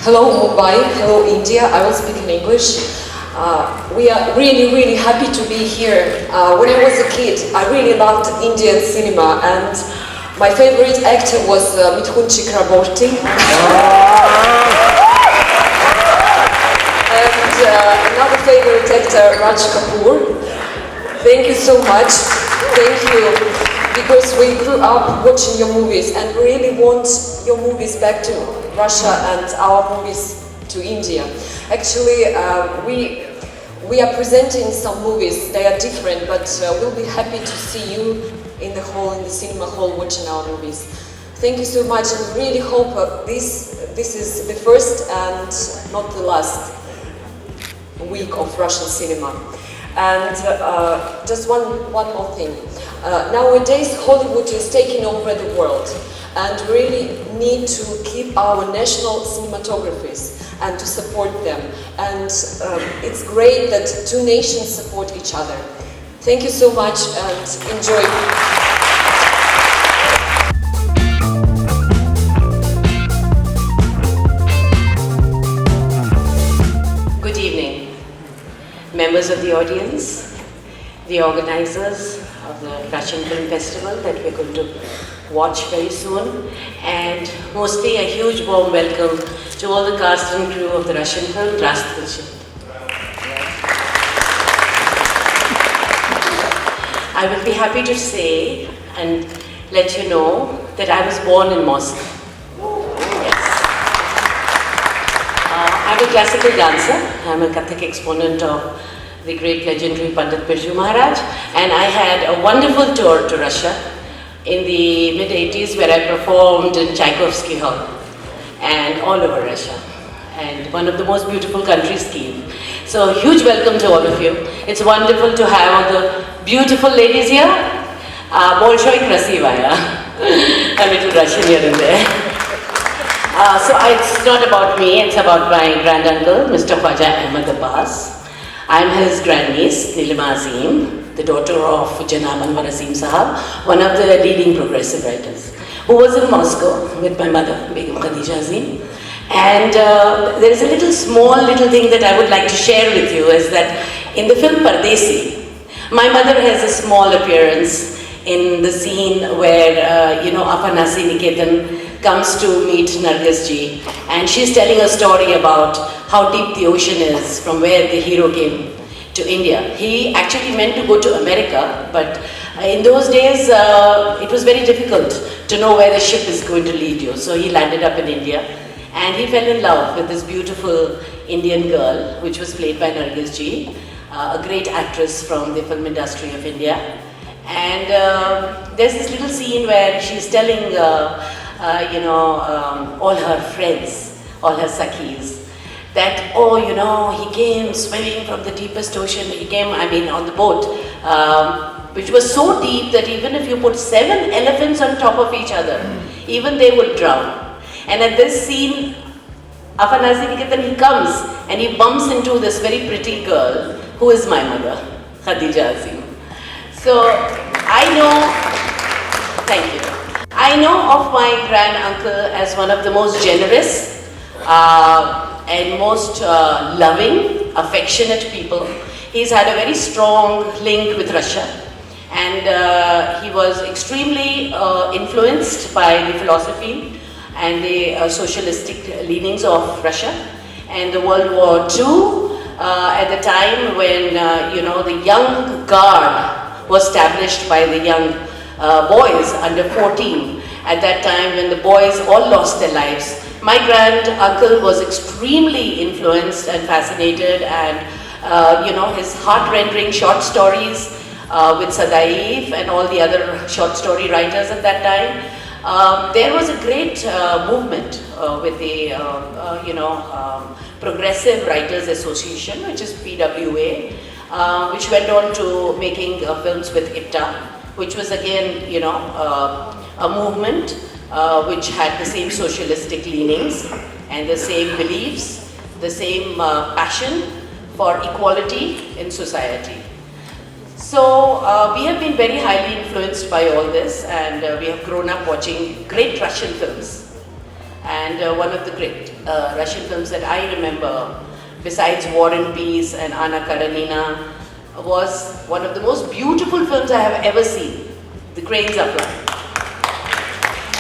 Hello Mumbai, hello India, I will speak in English. We are really happy to be here. When I was a kid, I really loved Indian cinema and my favorite actor was Mithun Chakraborty. And another favorite actor, Raj Kapoor. Thank you so much. Thank you. Because we grew up watching your movies and really want your movies back to Russia and our movies to India. Actually, we are presenting some movies. They are different, but we'll be happy to see you in the hall, in the cinema hall, watching our movies. Thank you so much, and really hope this is the first and not the last week of Russian cinema. And just one more thing. Nowadays, Hollywood is taking over the world, and we really need to keep our national cinematographies and to support them. And it's great that two nations support each other. Thank you so much and enjoy. Good evening, members of the audience, the organizers of the Russian Film Festival that we're going to watch very soon, and mostly a huge warm welcome to all the cast and crew of the Russian film Здравствуйте. I will be happy to say and let you know that I was born in Moscow. Yes. I'm a classical dancer. I'm a Kathak exponent of the great legendary Pandit Birju Maharaj, and I had a wonderful tour to Russia in the mid-80s where I performed in Tchaikovsky Hall and all over Russia, and one of the most beautiful countries, Kyiv. So huge welcome to all of you. It's wonderful to have all the beautiful ladies here. Bolshoi krasivaya. A little Russian here and there. So it's not about me, it's about my granduncle, Mr. Khwaja Ahmad Abbas. I'm his grandniece, Nilima Azim, the daughter of Janab Anwar Azim Sahab, one of the leading progressive writers, who was in Moscow with my mother, Begum Khadija Azim. And there is a little thing that I would like to share with you, is that in the film Pardesi, my mother has a small appearance in the scene where, Afanasi Niketan comes to meet Nargis ji, and she's telling a story about how deep the ocean is from where the hero came to India. He actually meant to go to America, but in those days it was very difficult to know where the ship is going to lead you. So he landed up in India, and he fell in love with this beautiful Indian girl, which was played by Nargis ji, a great actress from the film industry of India. And there's this little scene where she's telling all her friends, all her sakhis, that, he came swimming from the deepest ocean. He came, on the boat, which was so deep that even if you put 7 elephants on top of each other, even they would drown. And at this scene, Afanasi Niketan, he comes and he bumps into this very pretty girl, who is my mother, Khadija Azim. So, thank you. I know of my granduncle as one of the most generous and most loving, affectionate people. He's had a very strong link with Russia, and he was extremely influenced by the philosophy and the socialistic leanings of Russia. And the World War II, at the time when the young guard was established by the young boys under 14. At that time when the boys all lost their lives, my granduncle was extremely influenced and fascinated, and his heart-rendering short stories with Sadaif and all the other short story writers at that time. There was a great movement with the Progressive Writers Association, which is PWA, which went on to making films with IPTA, which was again, a movement which had the same socialistic leanings and the same beliefs, the same passion for equality in society. So we have been very highly influenced by all this, and we have grown up watching great Russian films. And one of the great Russian films that I remember, besides War and Peace and Anna Karenina, was one of the most beautiful films I have ever seen, The Cranes Are Flying.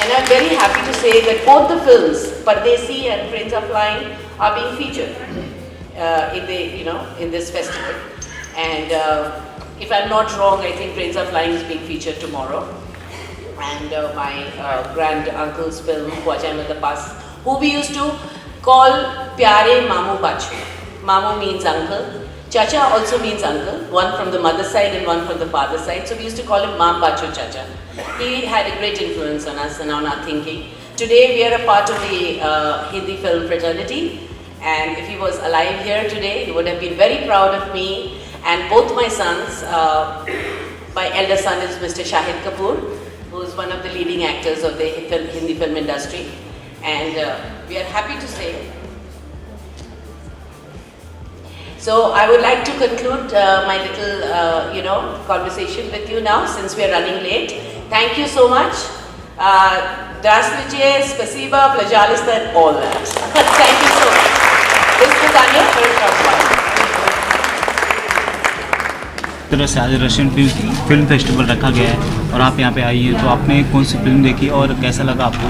And I'm very happy to say that both the films, Pardesi and Cranes Are Flying, are being featured in this festival. And if I'm not wrong, I think Cranes Are Flying is being featured tomorrow. And my grand uncle's film, Khwaja Mein the Pass, who we used to call Pyare Mamu Bachu. Mamu means uncle. Chacha also means uncle, one from the mother side and one from the father side. So we used to call him Mam Bachu Chacha. He had a great influence on us and on our thinking. Today we are a part of the Hindi film fraternity. And if he was alive here today, he would have been very proud of me and both my sons. My elder son is Mr. Shahid Kapoor, who is one of the leading actors of the Hindi film industry. And we are happy to say. So I would like to conclude my little, conversation with you now, since we are running late. Thank you so much. Здравствуйте, спасибо, пожалуйста, and all that. Thank you so much. This is Anya for a short while. तरह से आज Russian film festival रखा गया है और आप यहाँ पे आई हैं, तो आपने कौन सी फिल्म देखी और कैसा लगा आपको?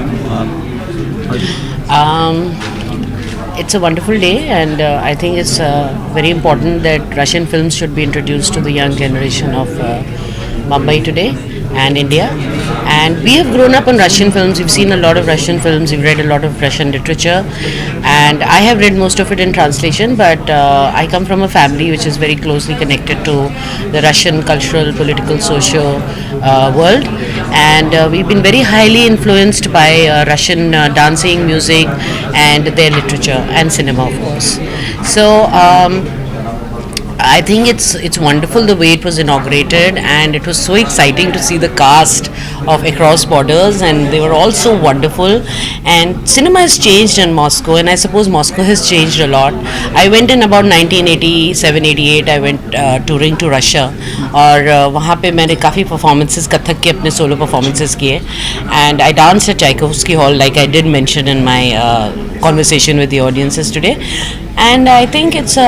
It's a wonderful day, and I think it's very important that Russian films should be introduced to the young generation of Mumbai today and India. And we have grown up on Russian films. We've seen a lot of Russian films. We've read a lot of Russian literature, and I have read most of it in translation. But I come from a family which is very closely connected to the Russian cultural, political, socio world, and we've been very highly influenced by Russian dancing, music, and their literature and cinema, of course. So I think it's wonderful the way it was inaugurated, and it was so exciting to see the cast of Across Borders, and they were all so wonderful. And cinema has changed in Moscow, and I suppose Moscow has changed a lot. I went in about 1987-88. I went touring to Russia, और वहाँ पे मैंने काफ़ी performances Kathak के अपने solo performances किए, and I danced at Tchaikovsky Hall, like I did mention in my conversation with the audiences today. And I think it's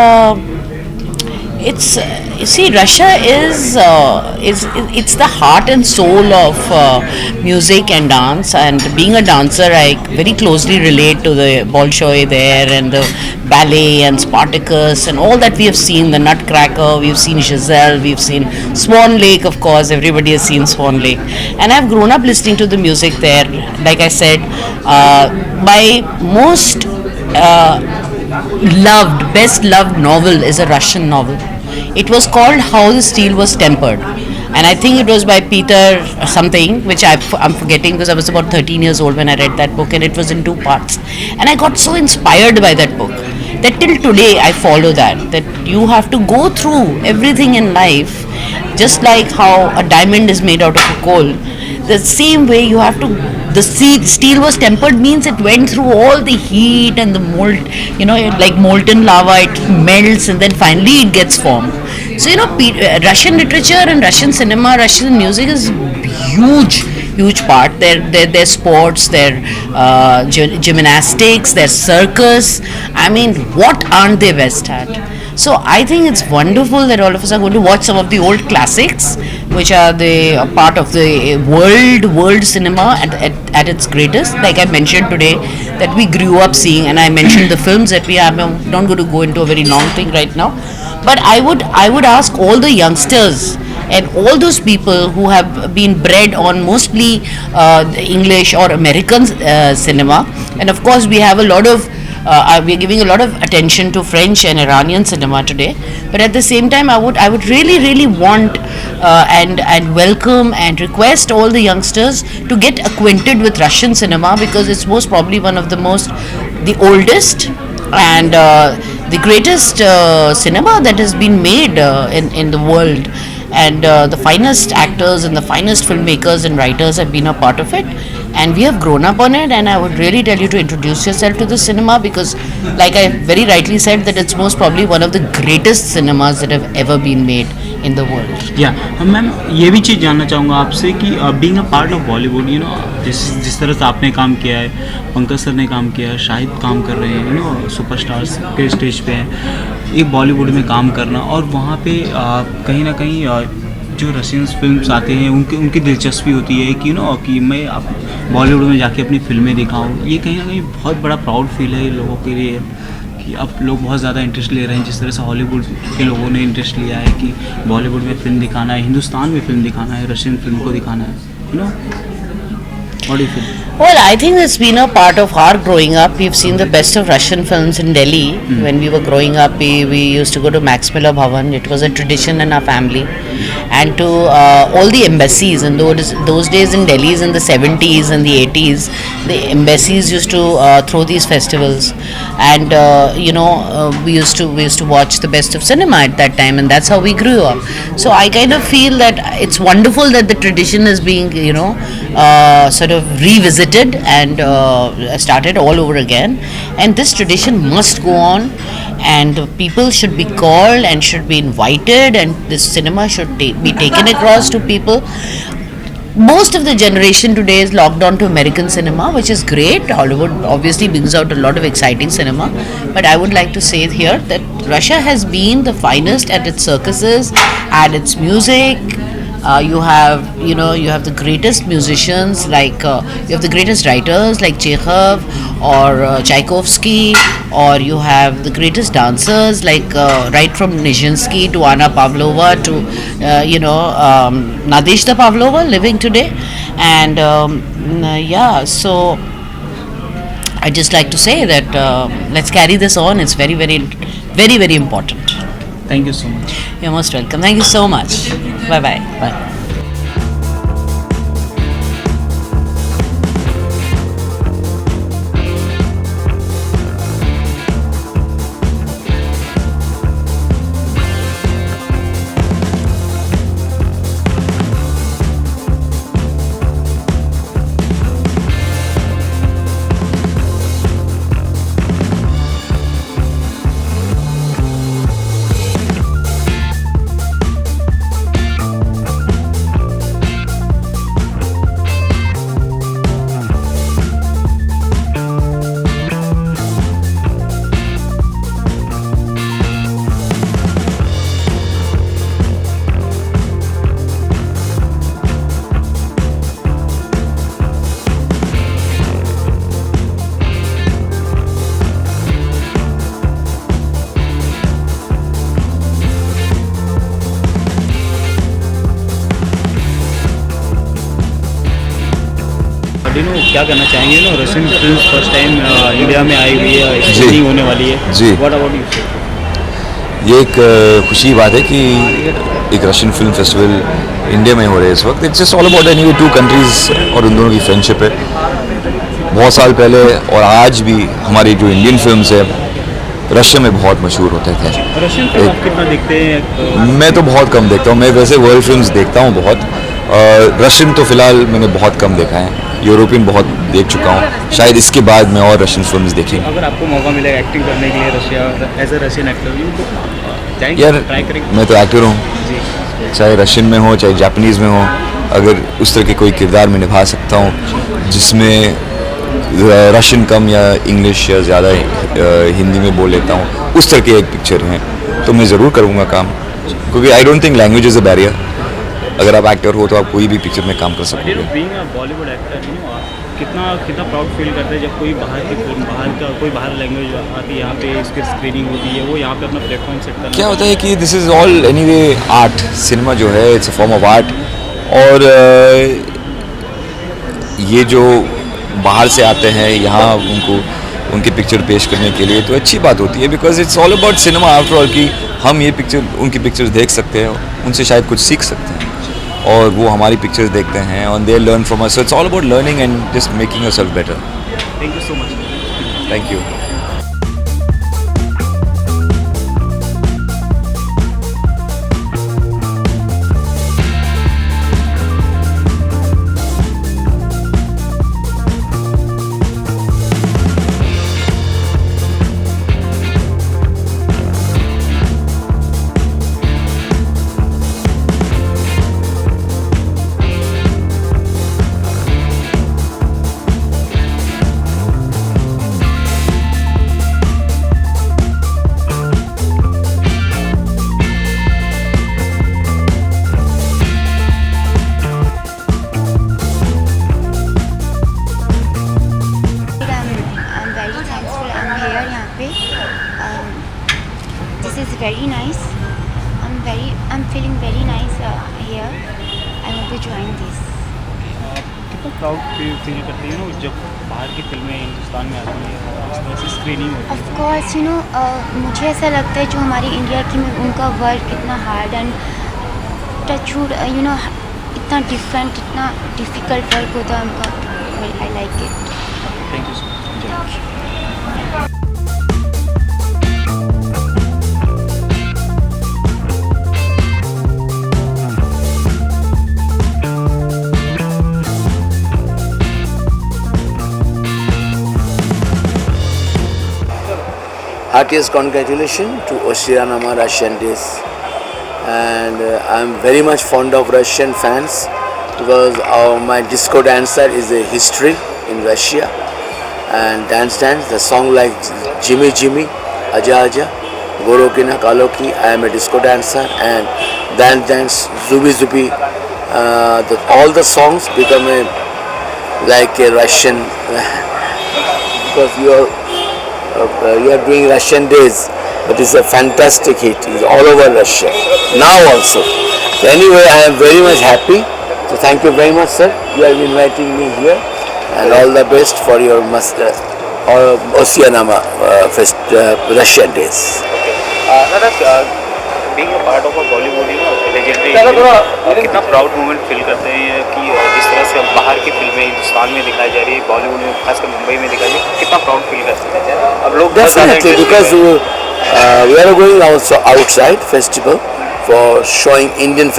you see, Russia is it's the heart and soul of music and dance. And being a dancer, I very closely relate to the Bolshoi there, and the ballet and Spartacus and all that we have seen. The Nutcracker, we've seen Giselle, we've seen Swan Lake, of course. Everybody has seen Swan Lake, and I've grown up listening to the music there. Like I said, my most best loved novel is a Russian novel. It was called How the Steel Was Tempered, and I think it was by Peter something, which I'm forgetting, because I was about 13 years old when I read that book, and it was in 2 parts. And I got so inspired by that book that till today I follow that you have to go through everything in life, just like how a diamond is made out of a coal. The same way you have to, the steel was tempered means it went through all the heat and the mold, like molten lava, it melts and then finally it gets formed. So Russian literature and Russian cinema, Russian music is huge part. Their sports, their gymnastics, their circus. I mean, what aren't they best at? So I think it's wonderful that all of us are going to watch some of the old classics, which are the part of the world cinema at its greatest. Like I mentioned today, that we grew up seeing, and I mentioned the films that we have. I'm not going to go into a very long thing right now, but I would ask all the youngsters and all those people who have been bred on mostly English or American cinema, and of course we have a lot of we are giving a lot of attention to French and Iranian cinema today, but at the same time I would really want and welcome and request all the youngsters to get acquainted with Russian cinema, because it's most probably one of the oldest and the greatest cinema that has been made in the world, and the finest actors and the finest filmmakers and writers have been a part of it, and we have grown up on it. And I would really tell you to introduce yourself to the cinema, because like I very rightly said, that it's most probably one of the greatest cinemas that have ever been made in the world. या ma'am ये भी चीज़ जानना चाहूँगा आपसे कि being a part of Bollywood you know जिस तरह से आपने काम किया है, पंकज सर ने काम किया है, शाहिद काम कर रहे हैं, यू नो सुपरस्टार्स के स्टेज पे हैं, एक बॉलीवुड में काम करना और वहाँ पे कहीं ना कहीं जो रशियंस फिल्म्स आते हैं उनकी दिलचस्पी होती है कि यू नो कि मैं आप बॉलीवुड में जाके अपनी फिल्में दिखाऊँ। ये कहीं ना कहीं बहुत बड़ा प्राउड फील है लोगों के लिए कि अब लोग बहुत ज़्यादा इंटरेस्ट ले रहे हैं, जिस तरह से हॉलीवुड के लोगों ने इंटरेस्ट लिया है कि बॉलीवुड में फिल्म दिखाना है, हिंदुस्तान में फिल्म दिखाना है, रशियन फिल्म को दिखाना है, you know what do you feel? Well, I think it's been a part of our growing up. We've seen the best of Russian films in Delhi. When we were growing up, we used to go to Max Miller Bhavan. It was a tradition in our family. And to all the embassies in those days in Delhi in the 70s and the 80s, the embassies used to throw these festivals. And we used to watch the best of cinema at that time, and that's how we grew up. So I kind of feel that it's wonderful that the tradition is being sort of revisited and started all over again, and this tradition must go on, and people should be called and should be invited, and this cinema should be taken across to people. Most of the generation today is locked on to American cinema, which is great. Hollywood obviously brings out a lot of exciting cinema, but I would like to say here that Russia has been the finest at its circuses, at its music. You have the greatest musicians, like you have the greatest writers like Chekhov or Tchaikovsky, or you have the greatest dancers like right from Nijinsky to Anna Pavlova to Nadezhda Pavlova living today, and so I just like to say that let's carry this on. It's very very very very important. Thank you so much. You're most welcome. Thank you so much. Bye bye. Bye. डिनो क्या करना चाहेंगे no Russian film first time India में आई हुई है, जी। Screening होने वाली है जी। What about you? ये एक खुशी की बात है कि एक रशियन फिल्म फेस्टिवल इंडिया में हो रहा है इस वक्त। It's just all about any two countries और उन दोनों की फ्रेंडशिप है। बहुत साल पहले और आज भी हमारी जो इंडियन फिल्म्स है रशिया में बहुत मशहूर होते थे। रशियन फिल्म आप कितना देखते हैं? मैं तो बहुत कम देखता हूँ। मैं वैसे वर्ल्ड फिल्म्स देखता हूँ बहुत। रशियन तो फ़िलहाल मैंने बहुत कम देखा है। यूरोपियन बहुत देख चुका हूँ। शायद इसके बाद मैं और रशियन फिल्म्स देखेंगे। अगर आपको मौका मिलेगा एक्टिंग करने के लिए Russia as a Russian actor तो जाएंगे, यार ट्राई करेंगे? मैं तो एक्टर हूँ, जी। चाहे रशियन में हो चाहे जापानीज़ में हो। अगर उस तरह के कोई किरदार मैं निभा सकता हूँ जिसमें रशियन कम या इंग्लिश या ज़्यादा हिंदी में बोल लेता हूँ, उस तरह की एक पिक्चर है तो मैं ज़रूर करूँगा काम, क्योंकि I don't think language is a barrier. अगर आप एक्टर हो तो आप कोई भी पिक्चर में काम कर सकते हो। बीइंग अ बॉलीवुड एक्टर कितना प्राउड फील करते हैं जब कोई बाहर की फिल्म कोई बाहर लैंग्वेज आती है, यहाँ पे इसकी स्क्रीनिंग होती है, वो यहाँ पे अपना प्लेटफॉर्म सेट करना। क्या होता है कि this is all anyway art. Cinema जो है it's a form of art, और ये जो बाहर से आते हैं यहाँ उनको उनकी पिक्चर पेश करने के लिए तो अच्छी बात होती है, because it's all about cinema after all, कि हम ये पिक्चर उनकी पिक्चर्स देख सकते हैं, उनसे शायद कुछ सीख सकते हैं, और वो हमारी पिक्चर्स देखते हैं और they learn from us. So it's all about learning and just making yourself better. Thank you so much. Thank you. join this. कितना प्राउड फील करते हैं जब बाहर की फिल्में हिंदुस्तान में आती हैं इस तरह से स्क्रीनिंग होती Of course, मुझे ऐसा लगता है जो हमारी इंडिया की में उनका वर्क इतना हार्ड एंड टचवुड इतना डिफरेंट, इतना डिफ़िकल्ट वर्क होता है उनका. I like it. है. Thank you so much. Heartiest congratulations to Oshiranama Russian Days, and I'm very much fond of Russian fans because my disco dancer is a history in Russia, and Dance Dance, the song like Jimmy Jimmy, Aja Aja, Gorokina Kaloki, I am a disco dancer, and Dance Dance, Zubi Zubi, all the songs become like a Russian because you are doing Russian Days, but it's a fantastic hit. It's all over Russia now also. So anyway, I am very much happy. So thank you very much, sir. You are inviting me here, and all the best for your Oshiranama Russian Days. Being a part of a Bollywood legendary कितना proud moment feel करते हैं कि जिस तरह से अब बाहर की फिल्में हिंदुस्तान में दिखाई जा रही है, बॉलीवुड में खासकर मुंबई में दिखाई जा रही है, कितना प्राउड फील करते हैं अब लोग Definitely, because we are going also outside festival for showing Indian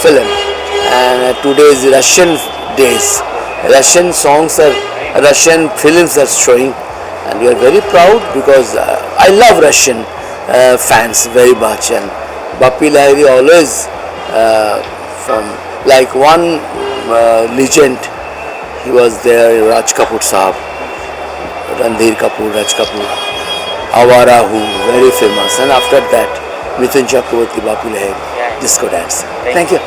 film, and today is Russian days. Russian songs are Russian films are showing, and we are very proud because I love Russian fans very much, and Bappi Lahiri always from like one legend. He was there, Raj Kapoor Sahab, Ranbir Kapoor, Raj Kapoor, Awara Hu, very famous, and after that Mithun Chakravarti, Bappi Lahiri, disco dance. Thank you.